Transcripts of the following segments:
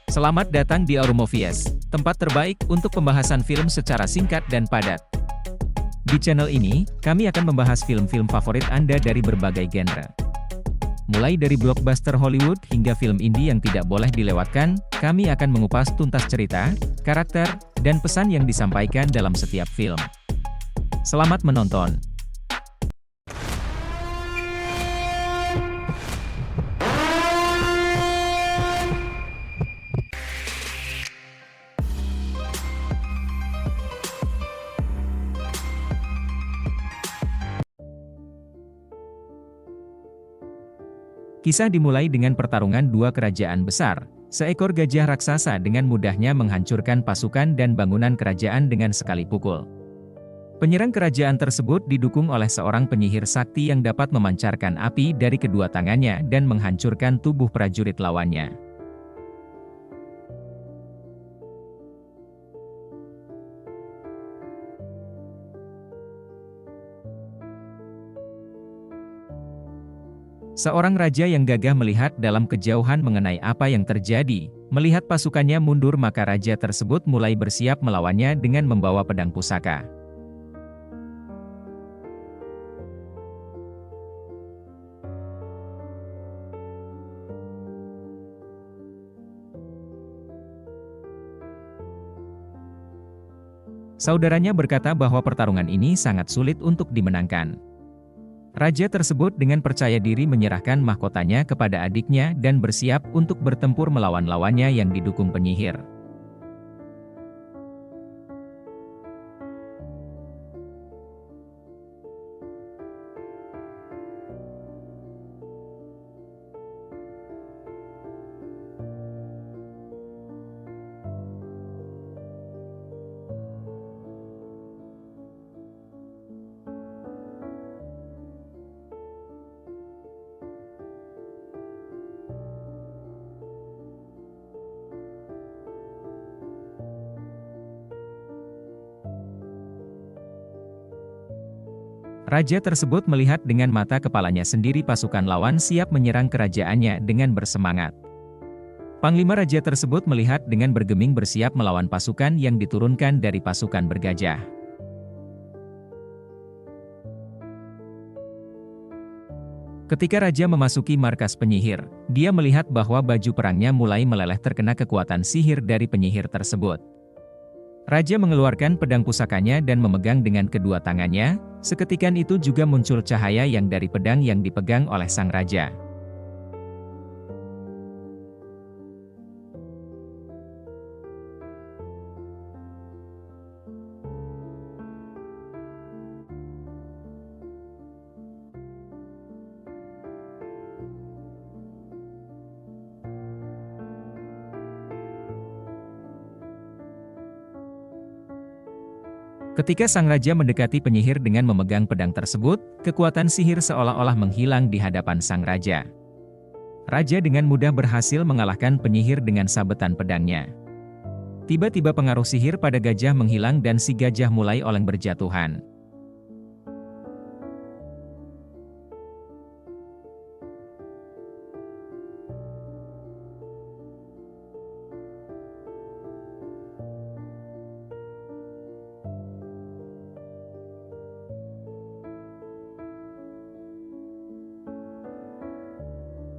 Selamat datang di Auromovies, tempat terbaik untuk pembahasan film secara singkat dan padat. Di channel ini, kami akan membahas film-film favorit Anda dari berbagai genre. Mulai dari blockbuster Hollywood hingga film indie yang tidak boleh dilewatkan, kami akan mengupas tuntas cerita, karakter, dan pesan yang disampaikan dalam setiap film. Selamat menonton! Kisah dimulai dengan pertarungan dua kerajaan besar. Seekor gajah raksasa dengan mudahnya menghancurkan pasukan dan bangunan kerajaan dengan sekali pukul. Penyerang kerajaan tersebut didukung oleh seorang penyihir sakti yang dapat memancarkan api dari kedua tangannya dan menghancurkan tubuh prajurit lawannya. Seorang raja yang gagah melihat dalam kejauhan mengenai apa yang terjadi. Melihat pasukannya mundur, maka raja tersebut mulai bersiap melawannya dengan membawa pedang pusaka. Saudaranya berkata bahwa pertarungan ini sangat sulit untuk dimenangkan. Raja tersebut dengan percaya diri menyerahkan mahkotanya kepada adiknya dan bersiap untuk bertempur melawan lawannya yang didukung penyihir. Raja tersebut melihat dengan mata kepalanya sendiri pasukan lawan siap menyerang kerajaannya dengan bersemangat. Panglima raja tersebut melihat dengan bergeming bersiap melawan pasukan yang diturunkan dari pasukan bergajah. Ketika raja memasuki markas penyihir, dia melihat bahwa baju perangnya mulai meleleh terkena kekuatan sihir dari penyihir tersebut. Raja mengeluarkan pedang pusakanya dan memegang dengan kedua tangannya. Seketika itu juga muncul cahaya yang dari pedang yang dipegang oleh sang raja. Ketika sang raja mendekati penyihir dengan memegang pedang tersebut, kekuatan sihir seolah-olah menghilang di hadapan sang raja. Raja dengan mudah berhasil mengalahkan penyihir dengan sabetan pedangnya. Tiba-tiba pengaruh sihir pada gajah menghilang dan si gajah mulai oleng berjatuhan.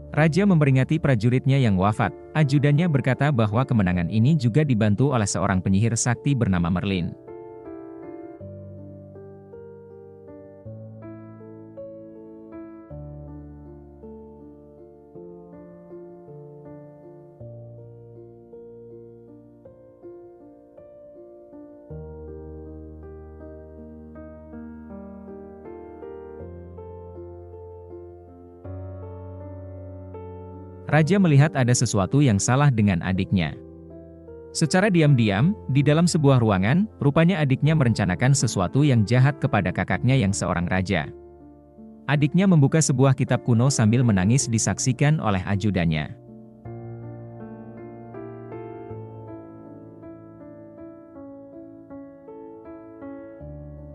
Raja memperingati prajuritnya yang wafat. Ajudannya berkata bahwa kemenangan ini juga dibantu oleh seorang penyihir sakti bernama Merlin. Raja melihat ada sesuatu yang salah dengan adiknya. Secara diam-diam, di dalam sebuah ruangan, rupanya adiknya merencanakan sesuatu yang jahat kepada kakaknya yang seorang raja. Adiknya membuka sebuah kitab kuno sambil menangis disaksikan oleh ajudannya.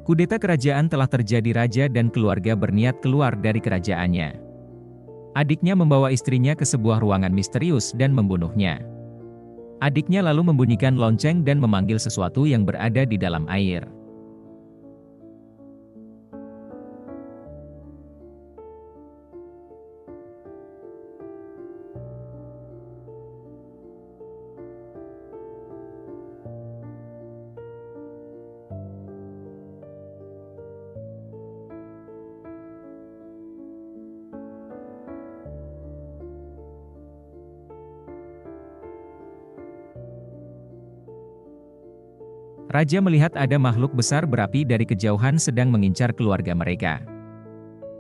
Kudeta kerajaan telah terjadi, raja dan keluarga berniat keluar dari kerajaannya. Adiknya membawa istrinya ke sebuah ruangan misterius dan membunuhnya. Adiknya lalu membunyikan lonceng dan memanggil sesuatu yang berada di dalam air. Raja melihat ada makhluk besar berapi dari kejauhan sedang mengincar keluarga mereka.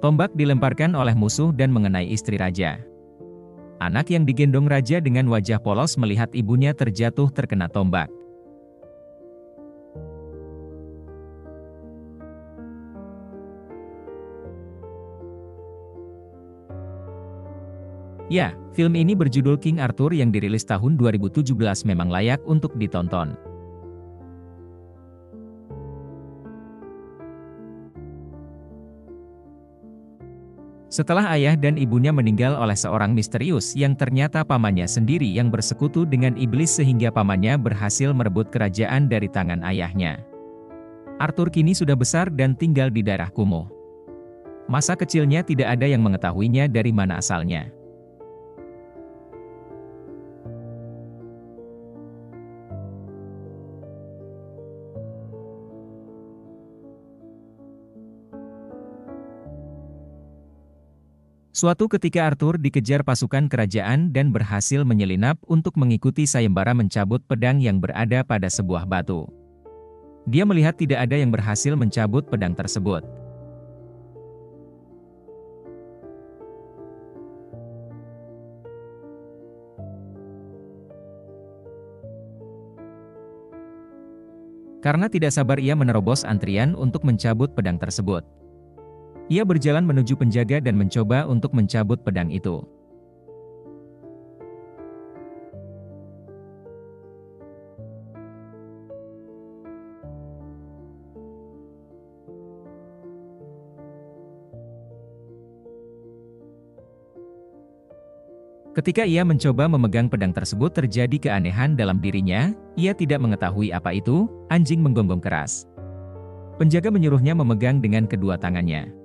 Tombak dilemparkan oleh musuh dan mengenai istri raja. Anak yang digendong raja dengan wajah polos melihat ibunya terjatuh terkena tombak. Ya, film ini berjudul King Arthur yang dirilis tahun 2017 memang layak untuk ditonton. Setelah ayah dan ibunya meninggal oleh seorang misterius yang ternyata pamannya sendiri yang bersekutu dengan iblis sehingga pamannya berhasil merebut kerajaan dari tangan ayahnya. Arthur kini sudah besar dan tinggal di daerah kumuh. Masa kecilnya tidak ada yang mengetahuinya dari mana asalnya. Suatu ketika Arthur dikejar pasukan kerajaan dan berhasil menyelinap untuk mengikuti sayembara mencabut pedang yang berada pada sebuah batu. Dia melihat tidak ada yang berhasil mencabut pedang tersebut. Karena tidak sabar ia menerobos antrian untuk mencabut pedang tersebut. Ia berjalan menuju penjaga dan mencoba untuk mencabut pedang itu. Ketika ia mencoba memegang pedang tersebut terjadi keanehan dalam dirinya, ia tidak mengetahui apa itu, anjing menggonggong keras. Penjaga menyuruhnya memegang dengan kedua tangannya.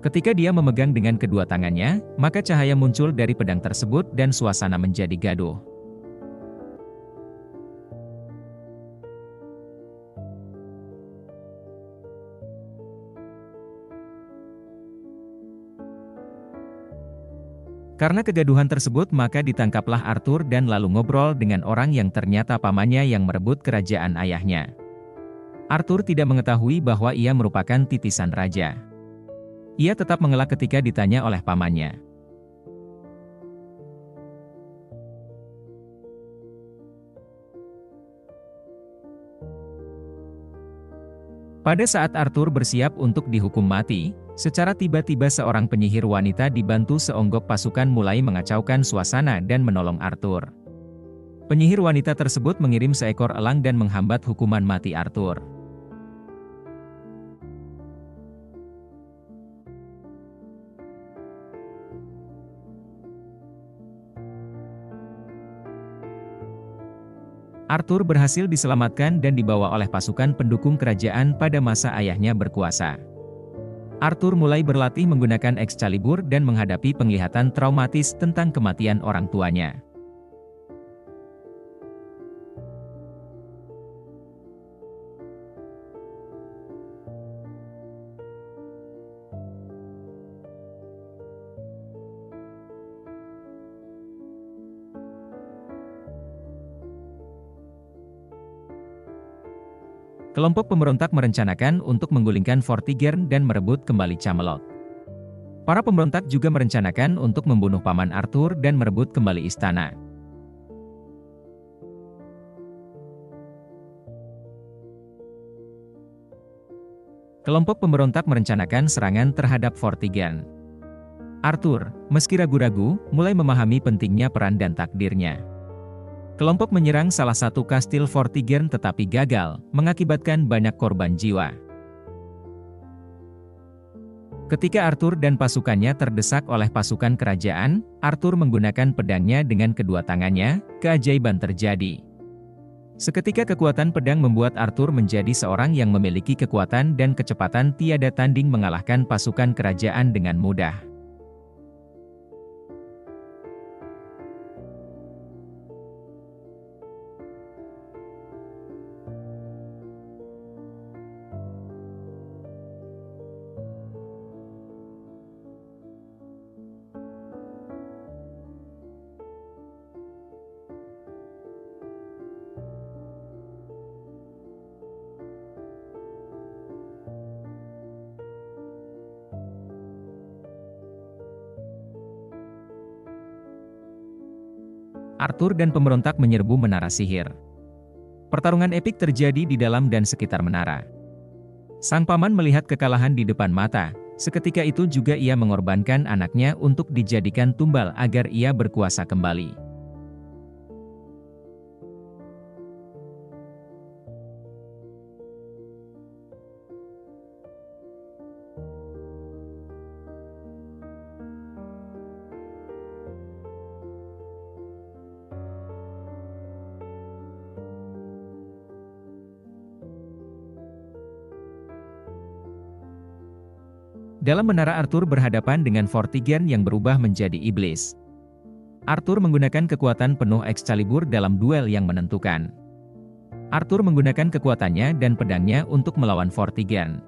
Ketika dia memegang dengan kedua tangannya, maka cahaya muncul dari pedang tersebut dan suasana menjadi gaduh. Karena kegaduhan tersebut maka ditangkaplah Arthur dan lalu ngobrol dengan orang yang ternyata pamannya yang merebut kerajaan ayahnya. Arthur tidak mengetahui bahwa ia merupakan titisan raja. Ia tetap mengelak ketika ditanya oleh pamannya. Pada saat Arthur bersiap untuk dihukum mati, secara tiba-tiba seorang penyihir wanita dibantu seonggok pasukan mulai mengacaukan suasana dan menolong Arthur. Penyihir wanita tersebut mengirim seekor elang dan menghambat hukuman mati Arthur. Arthur berhasil diselamatkan dan dibawa oleh pasukan pendukung kerajaan pada masa ayahnya berkuasa. Arthur mulai berlatih menggunakan Excalibur dan menghadapi penglihatan traumatis tentang kematian orang tuanya. Kelompok pemberontak merencanakan untuk menggulingkan Vortigern dan merebut kembali Camelot. Para pemberontak juga merencanakan untuk membunuh paman Arthur dan merebut kembali istana. Kelompok pemberontak merencanakan serangan terhadap Vortigern. Arthur, meski ragu-ragu, mulai memahami pentingnya peran dan takdirnya. Kelompok menyerang salah satu kastil Vortigern tetapi gagal, mengakibatkan banyak korban jiwa. Ketika Arthur dan pasukannya terdesak oleh pasukan kerajaan, Arthur menggunakan pedangnya dengan kedua tangannya, keajaiban terjadi. Seketika kekuatan pedang membuat Arthur menjadi seorang yang memiliki kekuatan dan kecepatan tiada tanding mengalahkan pasukan kerajaan dengan mudah. Arthur dan pemberontak menyerbu menara sihir. Pertarungan epik terjadi di dalam dan sekitar menara. Sang paman melihat kekalahan di depan mata, seketika itu juga ia mengorbankan anaknya untuk dijadikan tumbal agar ia berkuasa kembali. Dalam menara Arthur berhadapan dengan Vortigern yang berubah menjadi iblis. Arthur menggunakan kekuatan penuh Excalibur dalam duel yang menentukan. Arthur menggunakan kekuatannya dan pedangnya untuk melawan Vortigern.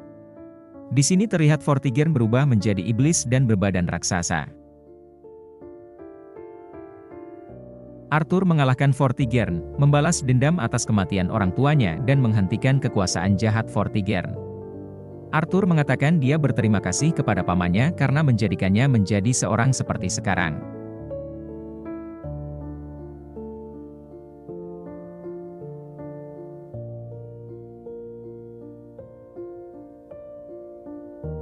Di sini terlihat Vortigern berubah menjadi iblis dan berbadan raksasa. Arthur mengalahkan Vortigern, membalas dendam atas kematian orang tuanya dan menghentikan kekuasaan jahat Vortigern. Arthur mengatakan dia berterima kasih kepada pamannya karena menjadikannya menjadi seorang seperti sekarang.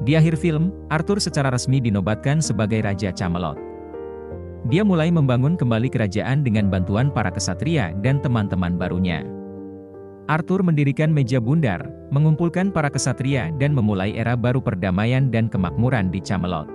Di akhir film, Arthur secara resmi dinobatkan sebagai Raja Camelot. Dia mulai membangun kembali kerajaan dengan bantuan para kesatria dan teman-teman barunya. Arthur mendirikan meja bundar, mengumpulkan para kesatria dan memulai era baru perdamaian dan kemakmuran di Camelot.